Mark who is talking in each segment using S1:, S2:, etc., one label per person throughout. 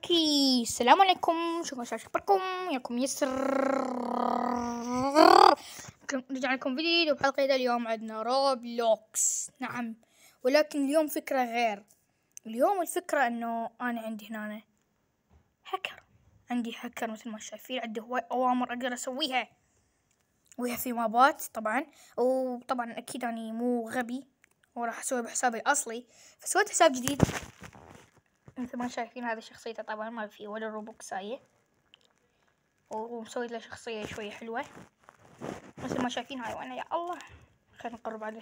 S1: اوكي، السلام عليكم. شكرا شكركم ياكم يسر. رجع لكم فيديو بحلقة اليوم. عندنا روبلوكس، نعم، ولكن اليوم فكرة غير. اليوم الفكرة انه انا عندي هنا هاكر. عندي هاكر مثل ما شايفين. عندي هواي اوامر اقدر اسويها في مابات طبعا. وطبعا اكيد اني مو غبي وراح اسوي بحسابي الاصلي، فسويت حساب جديد مثل ما شايفين. هذه شخصيته طبعا ما في ولا روبوكساية، ومسوي له شخصية شوية حلوة مثل ما شايفين. هاي وانا يا الله، خلينا نقرب على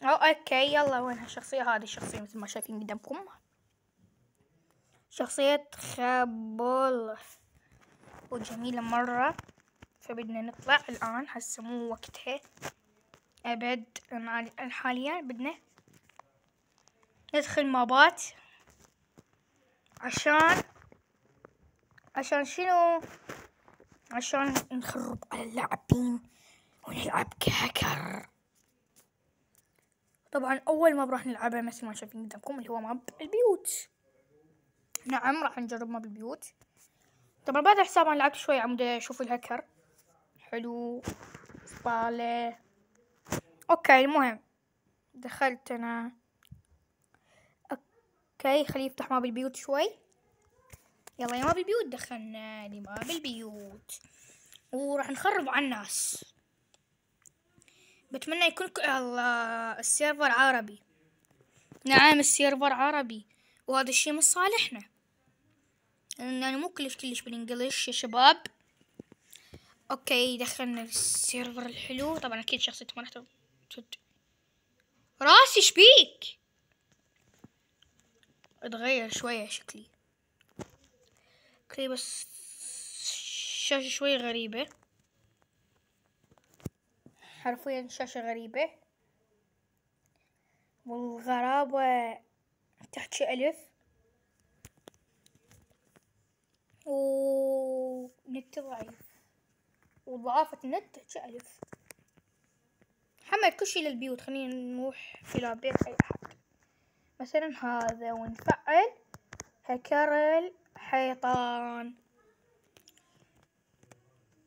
S1: اوكي يلا. وين هالشخصية؟ هذه الشخصية مثل ما شايفين قدامكم، شخصية خابول وجميلة مرة. فبدنا نطلع الآن، هسه مو وقتها أبد. حاليا بدنا ندخل مابات عشان شنو؟ عشان نخرب على اللاعبين ونلعب كهكر. طبعا أول ماب راح نلعبها مثل ما شايفين قدامكم اللي هو ماب البيوت. نعم راح نجرب ماب البيوت. طبعا بعد حساب أنا لعبت شوي عمود أشوف الهكر حلو طالع. أوكي المهم دخلت أنا. أوكي خليه يفتح ماب البيوت شوي. يلا يا ماب البيوت، دخلنا لماب البيوت وراح نخرب على الناس. بتمنى يكون السيرفر عربي. نعم السيرفر عربي، وهذا الشيء مش صالحنا لأنه مو كلش بالإنجليش يا شباب. أوكي دخلنا السيرفر الحلو. طبعا أكيد شخصيتي ما راح تد راسي شبيك اتغير شوية شكلي. اوكي بس الشاشة شوي غريبة، حرفيا شاشة غريبة، والغرابة تحت شي ألف ونت ضعيف، وضعافة النت تحت شي ألف. حمل كل شي للبيوت. خلينا نروح إلى بيت أي أحد مثلا هذا ونفعل هكر الحيطان.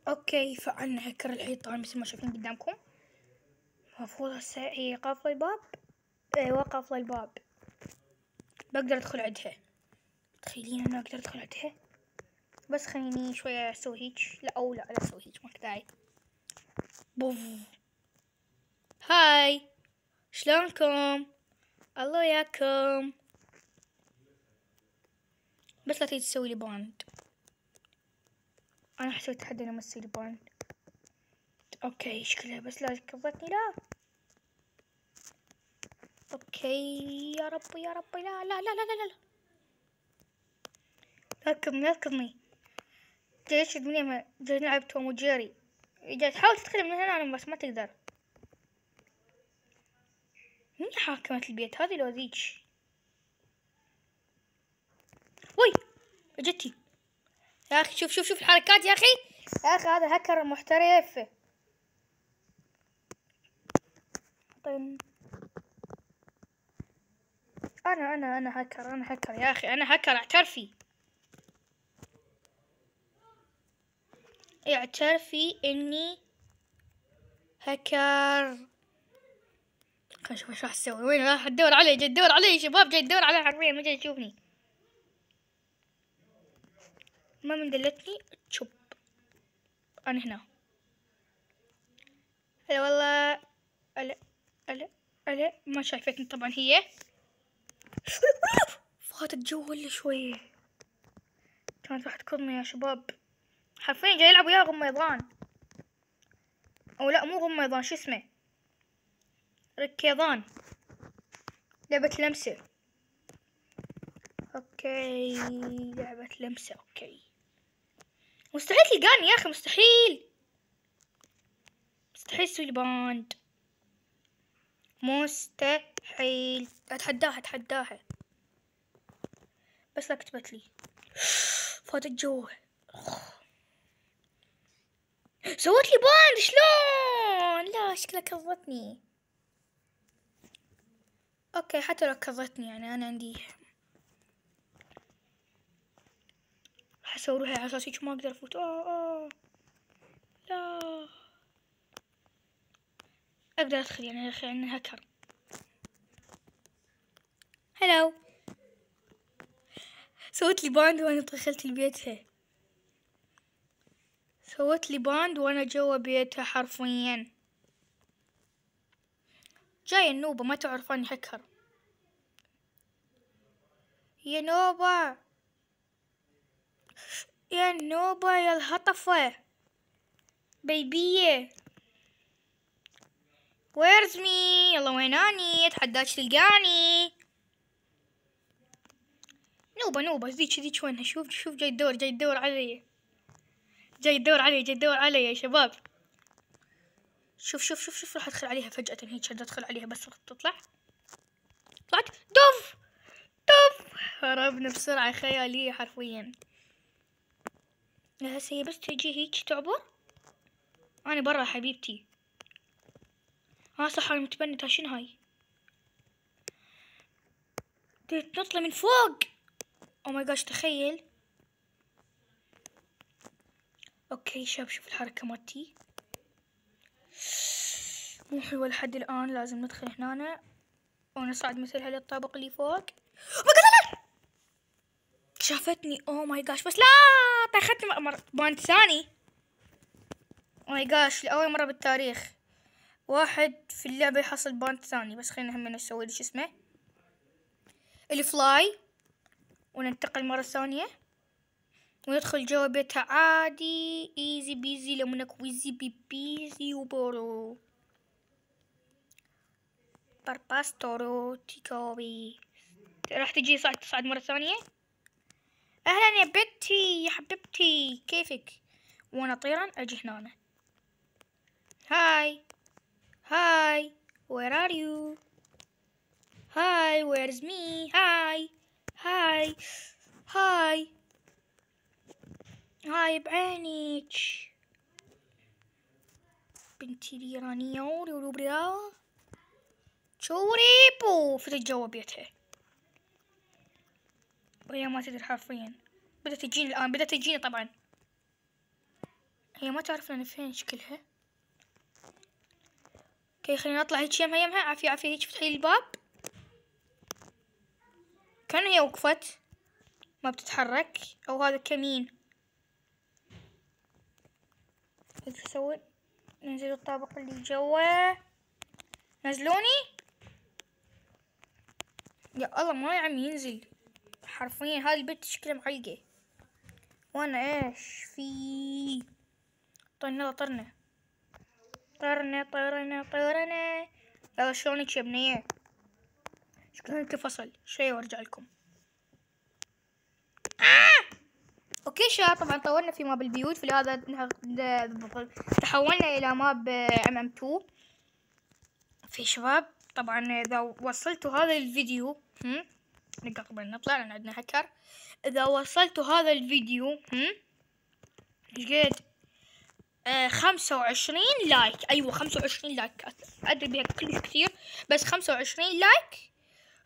S1: اوكي فعلنا هكر الحيطان مثل ما شايفين قدامكم. المفروض هسه هي قافلة الباب. ايوه قافلة الباب، بقدر ادخل عندها. تخيلين انه اقدر ادخل عندها، بس خليني شوية اسوي هيج. لا اسوي هيج، ما داعي. بوف. هاي شلونكم؟ الله ياكم. بس لا تيجي تسوي لي باند. انا حسيت حد انا مسوي لي باند. اوكي شكلها بس لا كفرتني. لا اوكي يا ربي يا ربي. لا لا لا لا لا لا لا تكضني. ليش الدنيا ما جاي نلعب توم وجيري؟ جاي تحاول تدخل من هنا بس ما تقدر. مين حاكمة البيت هذه لو ذيك؟ وي اجتي يا اخي. شوف الحركات يا اخي. يا اخي هذا هكر محترف. طيب انا هكر يا اخي. انا هكر اعترفي اني هكر. خلينا نشوف ايش راح اسوي. وين راح تدور علي؟ جاي تدور علي يا شباب، جاي تدور علي حرفيا، ما جاي تشوفني. ما من دلتني تشوب. انا هنا. هلا والله. ألا ما شايفتني طبعا. هي فاتت جو ولا شوية. كانت راح تكضني يا شباب. حرفيا جاي يلعب وياه غميضان، او لا مو غميضان، شو اسمه، ركيضان، لعبة لمسة. اوكي لعبة لمسة. اوكي مستحيل تلقاني يا اخي، مستحيل تسوي باند، مستحيل. اتحداها بس لا كتبت لي. فاتت جوه. سوت لي باند شلون؟ لا شكلها كضتني. اوكي حتى لو كضتني يعني انا عندي راح اسوي روحي على اساس هيك ما اقدر افوت. لا اقدر ادخل يعني اني هاكر. هلو. سويت لي باند وانا دخلت لبيتها. سويت لي باند وانا جوا بيتها حرفيا. جاي النوبة ما تعرف اني هكر. يا نوبة يا النوبة يا الهطفة بيبية. ويرز مي؟ يلا ويناني؟ اتحداك تلقاني. نوبة ذيك وينها؟ شوف جاي يدور علي. جاي يدور علي يا شباب. شوف راح ادخل عليها فجأة هيك ادخل عليها بس تطلع. طلعت دف هربنا بسرعة خيالية حرفيا. هسه هي بس تجي هيك تعبر. انا برا حبيبتي. صح انا متبنتها. شنو هاي؟ تطلع من فوق. او ماي جاش تخيل. اوكي شوف الحركة مالتي مو حلوة لحد الان. لازم ندخل هنا ونصعد مثلها للطابق اللي فوق. شافتني. او ماي جاش بس لا طاختني باند ثاني. او ماي جاش لاول مرة بالتاريخ واحد في اللعبة يحصل باند ثاني. بس خلينا هم نسوي شو اسمه الفلاي وننتقل مرة ثانية وندخل جوا بيتها عادي. ايزي بيزي لمنك ويزي بيزي وبورو بارباستورو تيكوبي. راح تجي تصعد مرة ثانية. اهلا يا بنتي يا حبيبتي كيفك؟ وانا طيرا اجي هنا. هاي where are you? هاي where's me? هاي بعينك بنتي الإيرانية. وريبريا شوريبو فتت جوا بيتها وهي ما تدري حرفيا. بدأت تجيني الآن. طبعا هي ما تعرف أنا فين شكلها. اوكي خلينا نطلع هيك يمها عافية هيك. فتحي الباب. كان هي وقفت ما بتتحرك. او هذا كمين. ايش اسوي؟ ننزل الطابق اللي جوا. نزلوني يا الله. ما عم ينزل حرفيا. هذه البنت شكلها معلقة. وانا ايش في؟ طرنا يلا شلونك يا بنية؟ شكلها انفصل شوي وارجع لكم. اوكي شباب طبعا طولنا في ماب البيوت. في هذا تحولنا الى ماب MM2 في شباب. طبعا اذا وصلتوا هذا الفيديو نقدر طبعا نطلع لان عندنا هكر. اذا وصلتوا هذا الفيديو قد 25 لايك. ايوه 25 لايك. ادري بها كلش كثير بس 25 لايك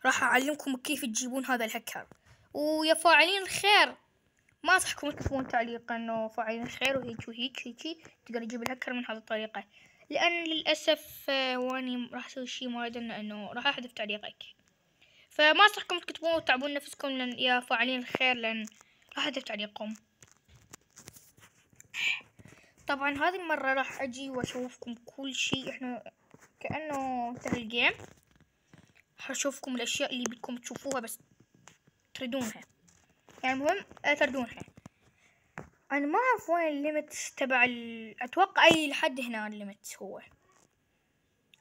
S1: راح اعلمكم كيف تجيبون هذا الهكر. ويا فاعلين الخير ما انصحكم تكتبون تعليق انه فاعلين الخير وهيك تقدر تجيب الهكر من هذه الطريقة. لان للاسف واني راح اسوي شي ما ادري انه راح احذف تعليقك. فما انصحكم تكتبون وتعبون نفسكم لان يا فاعلين الخير لان راح احذف تعليقكم. طبعا هذه المرة راح اجي واشوفكم كل شي. احنا كأنه انتهى الجيم. حشوفكم الاشياء اللي بدكم تشوفوها بس تريدونها. يعني المهم تردونها. انا ما اعرف وين الليمت تبع اتوقع اي لحد هنا الليمت هو.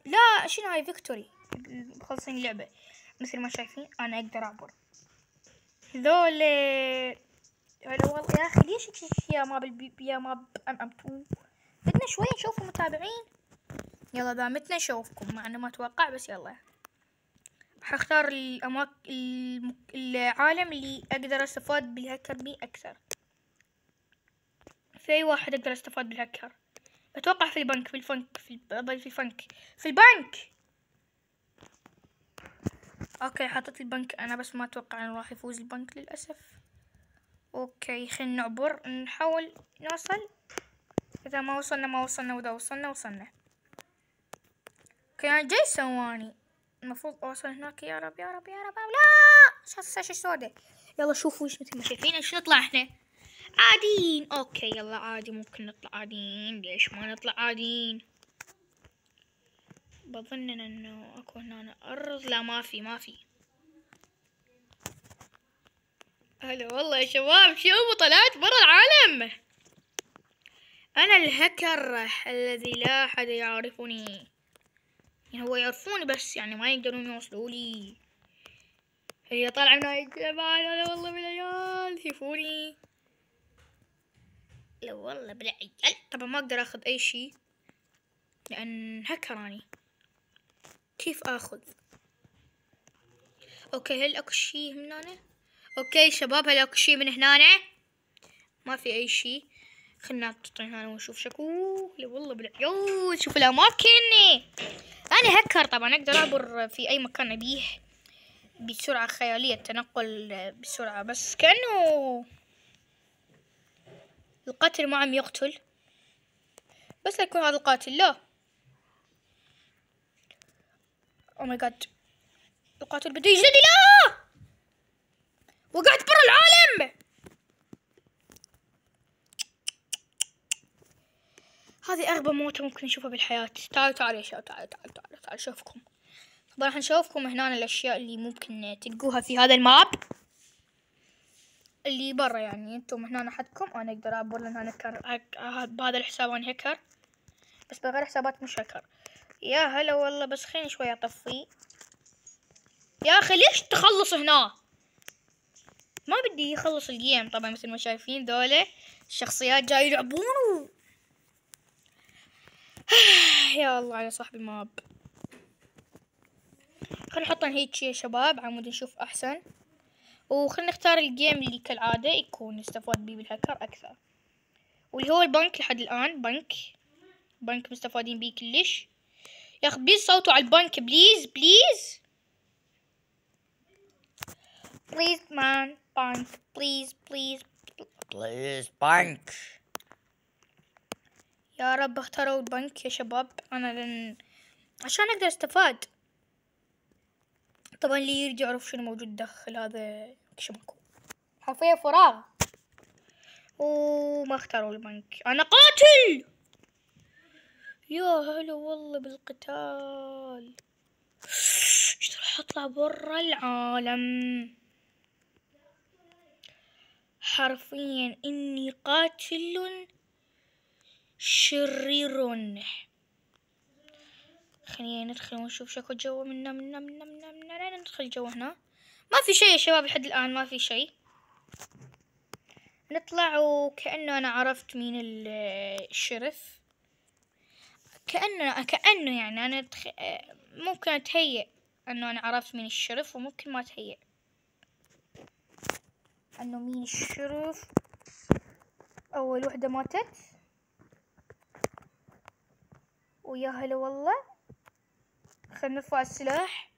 S1: لا شنو هاي فيكتوري. مخلصين اللعبة مثل ما شايفين. انا اقدر اعبر ذول. والله يا اخي ليش يا ماب MM2 بدنا شوي نشوف المتابعين. يلا دامتنا نشوفكم مع انه ما اتوقع بس يلا. حختار العالم اللي اقدر استفاد بالهكر بيه اكثر. في اي واحد اقدر استفاد بالهكر. اتوقع في البنك في البنك. اوكي حطيت البنك انا بس ما اتوقع انه راح يفوز البنك للاسف. اوكي خلينا نعبر، نحاول نوصل. اذا ما وصلنا واذا وصلنا. اوكي انا جاي ثواني، المفروض اوصل هناك. يا رب لا شاشة سوداء. يلا شوفوا ايش مثل ما شايفين ايش نطلع احنا عاديين. اوكي يلا عادي، ممكن نطلع عاديين، ليش ما نطلع عاديين؟ بظن انه اكو هنا ارض. لا ما في. هلا والله يا شباب، شوفوا طلعت برا العالم. انا الهكر الذي لا احد يعرفني. يعني هو يعرفوني بس يعني ما يقدرون يوصلوا لي. هي طالعة من هاي الجبال. هلا والله بالعيال، شوفوني. لا والله بالعيال. طبعا ما اقدر اخذ اي شي لان هكر اني. كيف اخذ؟ اوكي هل اكو شي من هنا؟ اوكي شباب هل اكو شي من هنا؟ ما في اي شي. خلنا نطلع هنا ونشوف شكو. لا والله بالعيال شوف الاماكن. انا هكر طبعا اقدر اعبر في اي مكان ابيه بسرعة خيالية، التنقل بسرعة، بس كأنه القاتل ما عم يقتل، بس لا يكون هذا القاتل. لا او ماي جاد، القاتل بده يجلدني. لا وقعت برا العالم. هذه اغبى موتة ممكن نشوفها بالحياة. تعالوا يا شباب، تعالوا شوفكم. طبعا راح نشوفكم هنا الاشياء اللي ممكن تلقوها في هذا الماب اللي برا. يعني انتم هنا حدكم، انا اقدر اعبر لان انا بهذا الحساب انا هكر، بس بغير حسابات مش هكر. يا هلا والله، بس خليني شوي اطفي. يا اخي ليش تخلص هنا؟ ما بدي يخلص الجيم. طبعا مثل ما شايفين ذولا الشخصيات جاي يلعبون يا الله على صاحب الماب. خلينا نحطها هيك يا شباب عمود نشوف احسن، وخلينا نختار الجيم اللي كالعادة يكون نستفاد بيه بالهكر اكثر، واللي هو البنك. لحد الان بنك مستفادين بيه كلش. يا اخي بليز صوتوا على البنك، بليز مان. بنك بليز بنك. يا رب اختاروا البنك يا شباب. انا عشان اقدر استفاد. طبعا اللي يريد يعرف شنو موجود داخل هذا كشمكو حرفيا فراغ. وما اختاروا البنك. انا قاتل. يا هلا والله بالقتال. ايش راح اطلع برا العالم حرفيا. اني قاتل شرير. خلينا ندخل ونشوف شكو جوا. منا ندخل جوا. هنا ما في شيء يا شباب لحد الآن، ما في شيء. نطلع وكأنه أنا عرفت مين الشرف. كأنه يعني أنا ممكن أتهيأ أنه أنا عرفت مين الشرف، وممكن ما أتهيأ أنه مين الشرف. أول وحدة ماتت. ويا هلا والله. خلنا نرفع السلاح.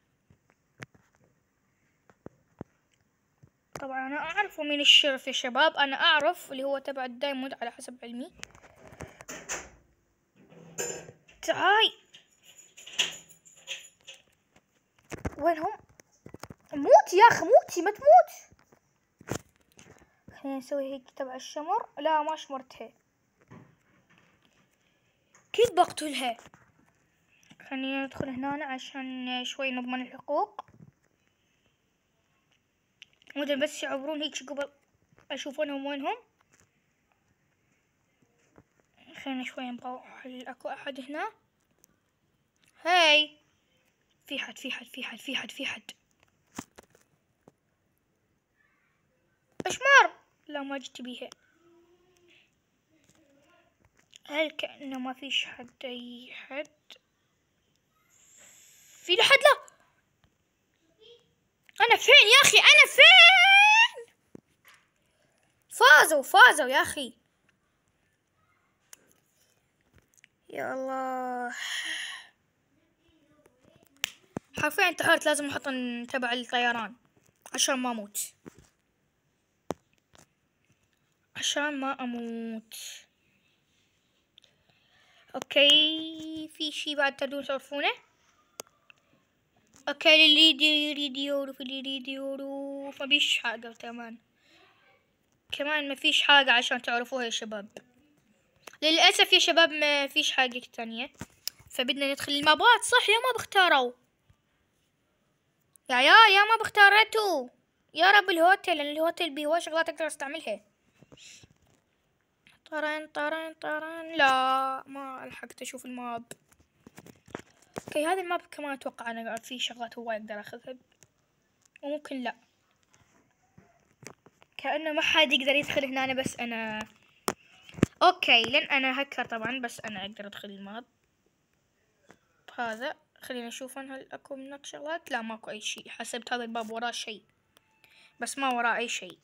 S1: طبعا أنا أعرف مين الشرف يا شباب. أنا أعرف اللي هو تبع الدايموند على حسب علمي. تعاي وينهم؟ موت يا أخي، موتي ما تموت. خلينا نسوي هيك تبع الشمر. لا ما شمرتها، كيف بقتلها؟ خلينا ندخل هنا عشان شوي نضمن الحقوق. ممكن بس يعبرون هيك قبل اشوفونهم وينهم. خلينا شوي نروح. اكو احد هنا؟ هاي في حد. اشمار. لا ما جيت بيها. هل كأنه ما فيش حد؟ اي حد في لحد؟ لا انا فين يا اخي؟ انا فين؟ فازوا يا اخي. يا الله حرفيا انتحرت. لازم احط تبع الطيران عشان ما اموت. عشان ما اموت. اوكي في شي بعد تقدرون تعرفونه؟ اوكي اللي يريد يورو في اللي يريد يورو ما فيش حاجة كمان ما فيش حاجة عشان تعرفوها يا شباب. للأسف يا شباب ما فيش حاجة تانية، فبدنا ندخل المابات. صح يا ما بختاروا يا ما بختارتوا يا رب الهوتل، لأن الهوتل بيه شغلات أقدر أستعملها. طرن لا ما لحقت أشوف الماب. اوكي هذا الماب كمان أتوقع أنا في شغلات هواي أقدر أخذها وممكن لا، كأنه ما حد يقدر يدخل هنا بس أنا. اوكي لأن أنا هكر طبعا بس أنا أقدر أدخل الماب هذا. خلينا نشوف هل اكو منك شغلات. لا ماكو اي شيء، حسبت هذا الباب وراه شيء بس ما وراه اي شيء.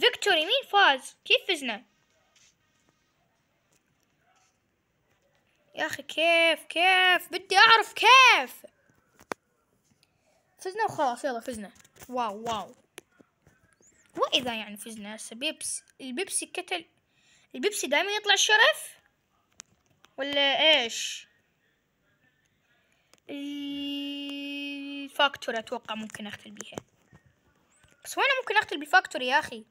S1: فيكتوري مين فاز؟ كيف فزنا يا اخي؟ كيف بدي اعرف كيف فزنا وخلاص. يلا فزنا. واو واذا يعني فزنا هسه البيبسي كتل. البيبسي دائما يطلع الشرف ولا ايش؟ الفاكتوري اتوقع ممكن اقتل بيها، بس وين ممكن اقتل بالفاكتوري يا اخي؟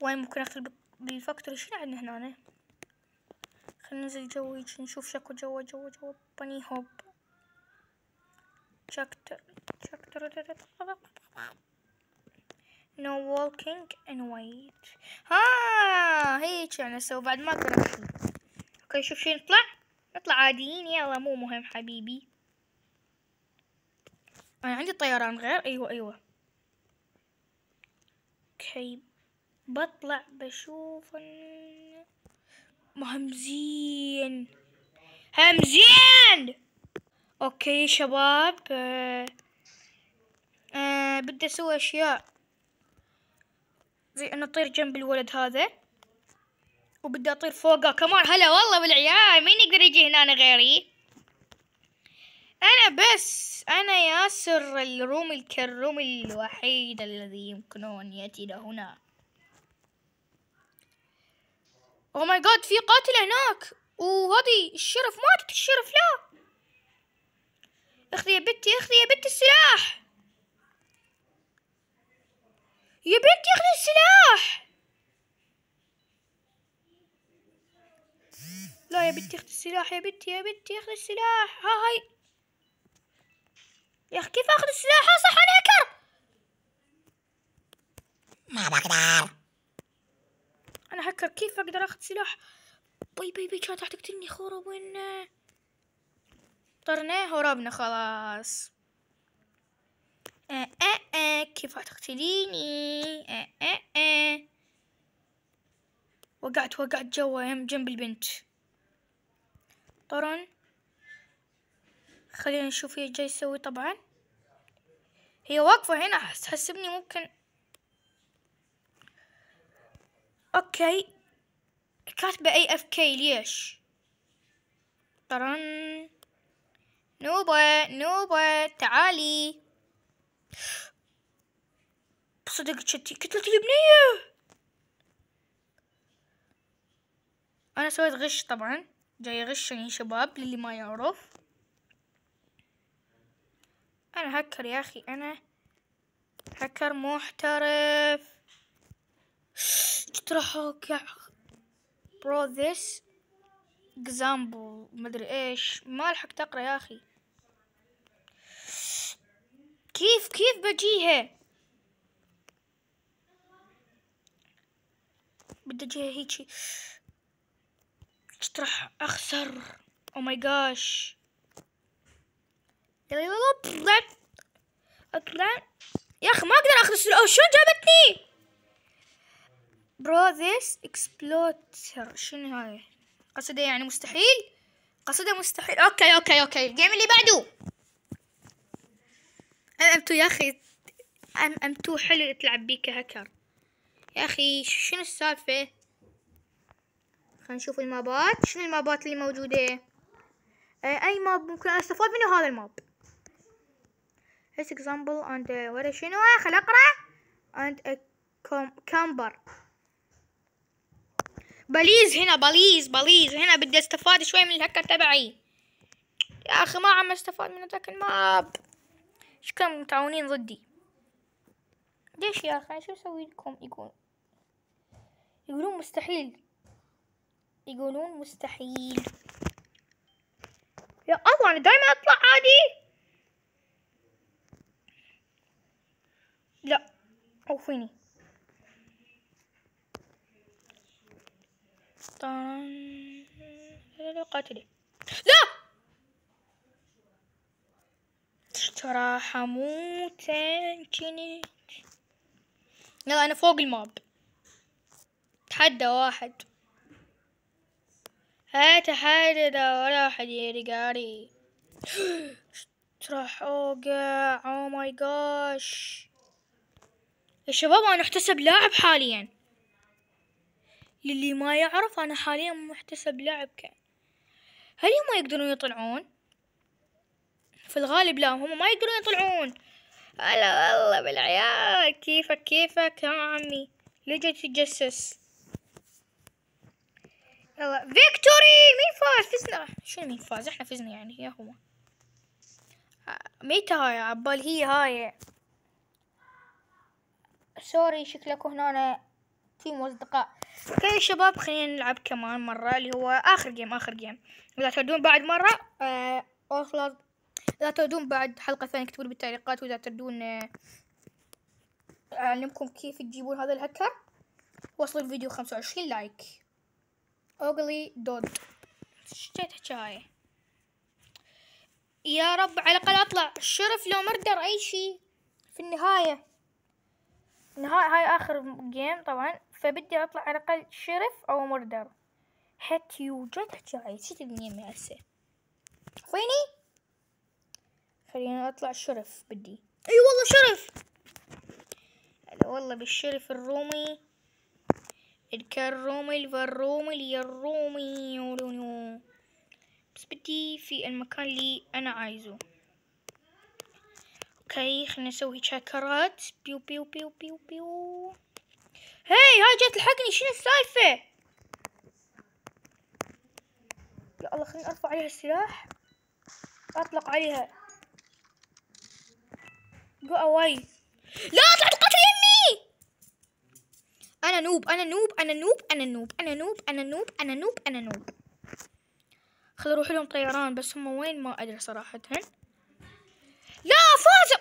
S1: وين ممكن اقتل بالفاكتوري؟ شنو عندنا هنا؟ خلينا ننزل جوي نشوف شكو جوا بني هوب شكتر no walking and wait. هيك يعني اسوي بعد ما اقدر امشي. اوكي شوف شي نطلع عاديين. يلا مو مهم حبيبي. انا عندي طيران غير. ايوه اوكي بطلع بشوف همزين. اوكي شباب بدي اسوي اشياء زي انه اطير جنب الولد هذا، وبدي اطير فوقه كمان. هلا والله بالعيال، مين يقدر يجي هنا غيري؟ انا ياسر الكروم الوحيد الذي يمكن ان ياتي الى هنا. او ماي جاد في قاتل هناك، وهذه الشرف ماتت. الشرف لا اخذي يا بنتي السلاح. يا بنتي اخذي السلاح. لا يا بنتي اخذي السلاح. يا بنتي اخذي السلاح. هاي يا اخي كيف اخذ السلاح؟ صح انا هكر.
S2: ما بقدر.
S1: انا هكر كيف اقدر اخذ سلاح؟ بي كانت راح تقتلني. خرب وين طرنا هربنا خلاص. كيف تقتليني؟ وقعت جوا جنب البنت. طرن خلينا نشوف هي جاي تسوي. طبعا هي واقفة هنا حسبني ممكن. اوكي كاتبة AFK ليش؟ طرن نوبة تعالي. بصدق كتلت البنية. انا سويت غش طبعا، جاي غشني شباب للي ما يعرف. انا هكر يا اخي، انا هكر محترف. اقترحوك يا برو ذس اكزامبل مدري ايش. ما لحقت اقرا يا اخي. كيف بجيها؟ بدي اجيها هيجي. راح اخسر. او ماي جاش. اطلع يا اخي ما اقدر اخذ السلاح. شلون جابتني؟ برو ذيس اكسبلوتر. شنو هاي؟ قصده يعني مستحيل. اوكي الجيم اللي بعده. ام 2 يا اخي. ام 2 حلو تلعب بيه كهكر يا اخي. شنو السالفة؟ خلينا نشوف المابات. شنو المابات اللي موجودة؟ اي ماب ممكن استفاد منه؟ هذا الماب. This example and ورا شنو؟ خل اقرا. and كامبر. بليز هنا، بليز هنا، بدي استفاد شوي من الهكر تبعي. يا اخي ما عم استفاد من ذاك الماب. شكلهم متعاونين ضدي. ليش يا اخي؟ شو اسوي لكم؟ يقولون مستحيل. يا الله انا دايما اطلع عادي. لا عوفيني. قاتلي. لا ترى حموت. يلا انا فوق الماب. تحدى واحد. تحدى ولا احد يلقاني. راح اوقع. او ماي جاش يا شباب، انا احتسب لاعب حاليا. للي ما يعرف انا حاليا محتسب لاعب كان. هل هم يقدرون يطلعون؟ في الغالب لا، هم ما يقدرون يطلعون. هلا والله بالعيال. كيفك يا عمي؟ ليه جاي تتجسس؟ يلا فيكتوري. مين فاز؟ فزنا. شنو مين فاز؟ احنا فزنا يعني. يا هو ميتة هاي عبال هي هاي. سوري شكلكم هنا تيم اصدقاء. اوكي شباب، خلينا نلعب كمان مرة اللي هو اخر جيم. اذا تردون بعد مرة اذا تردون بعد حلقة ثانية اكتبوا لي بالتعليقات. واذا تردون اعلمكم كيف تجيبون هذا الهكر. وصل الفيديو 25 لايك. اوغلي دود. شتيت حكاية. يا رب على الاقل اطلع شرف لو مردر اي شيء في النهاية. هاي اخر جيم طبعا، فبدي اطلع على الاقل شرف او مردر. حتى يوجد حكاية. نسيت النيم يا هسه. فيني. خليني اطلع شرف. بدي والله شرف. هلا والله بالشرف الرومي. الكرومي الفرومي الرومي. بس بدي في المكان اللي انا عايزه. اوكي خلينا نسوي شاكرات. بيو بيو بيو بيو بيو. هاي جت تلحقني. شنو السالفة؟ يا الله خليني ارفع عليها السلاح. اطلق عليها. جو اواي. لا طلعت قتل يمي. انا نوب. خل اروح لهم طيران. بس هم وين ما ادري صراحة. لا فاز.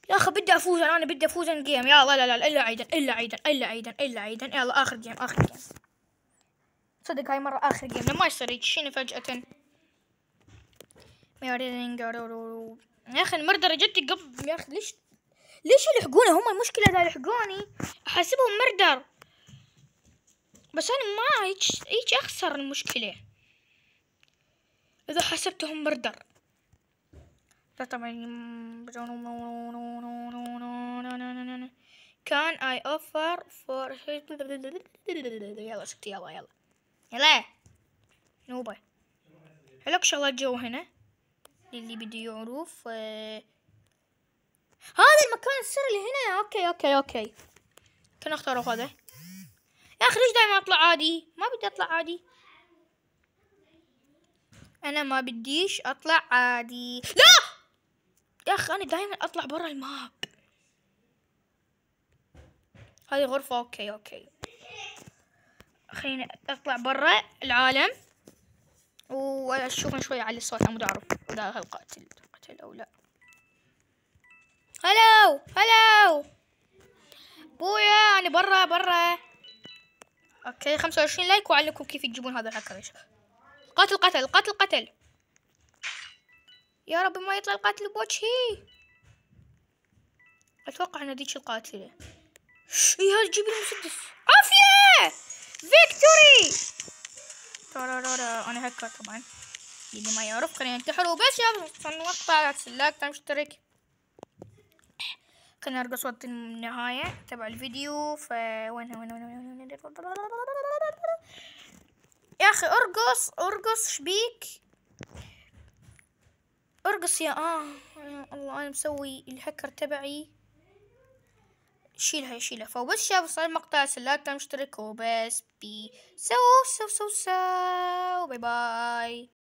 S1: يا اخي بدي افوز. انا بدي افوز الجيم. يلا لا الا عيدا. يلا اخر جيم. صدق هاي مرة اخر جيم. لما يصير يجيني فجأة. يا اخي المردرة جت قبل. يا اخي ليش يلحقوني؟ هم المشكلة اذا يلحقوني احسبهم مردر. بس انا ما هيك اخسر. المشكلة اذا حسبتهم مردر. طبعا كان اي اوفر فور. يلا سكتي. يلا نوبة. هلك شغلات جو هنا اللي بدي يعرف. هذا المكان السر اللي هنا. اوكي كنا اختاروا هذا. يا اخي ليش دايما اطلع عادي؟ ما بدي اطلع عادي. انا ما بديش اطلع عادي. لا يا اخي انا دايما اطلع برا الماب. هذه غرفة. اوكي خليني اطلع برا العالم واشوف شوي على الصوت. عمود اعرف اذا القاتل قتل او لا. هلو بويا. انا برا. اوكي 25 لايك واعلمكم كيف تجيبون هذا الهكر. قاتل. يا رب ما يطلع القاتل بوجهي. اتوقع ان ذيك القاتلة. هذا جيب لي مسدس. عافية. فيكتوري. انا هكر طبعا. اللي ما يعرف خلينا ننتحر وبس. يا مقطع لايك اشترك. خلينا نرقص وقت النهاية تبع الفيديو. وين يا اخي ارقص شبيك. ارقص يا الله. انا مسوي الهكر تبعي شيلها فبس شاف صار المقطع لا تنسوا اشتركوا. بس بي سو باي باي.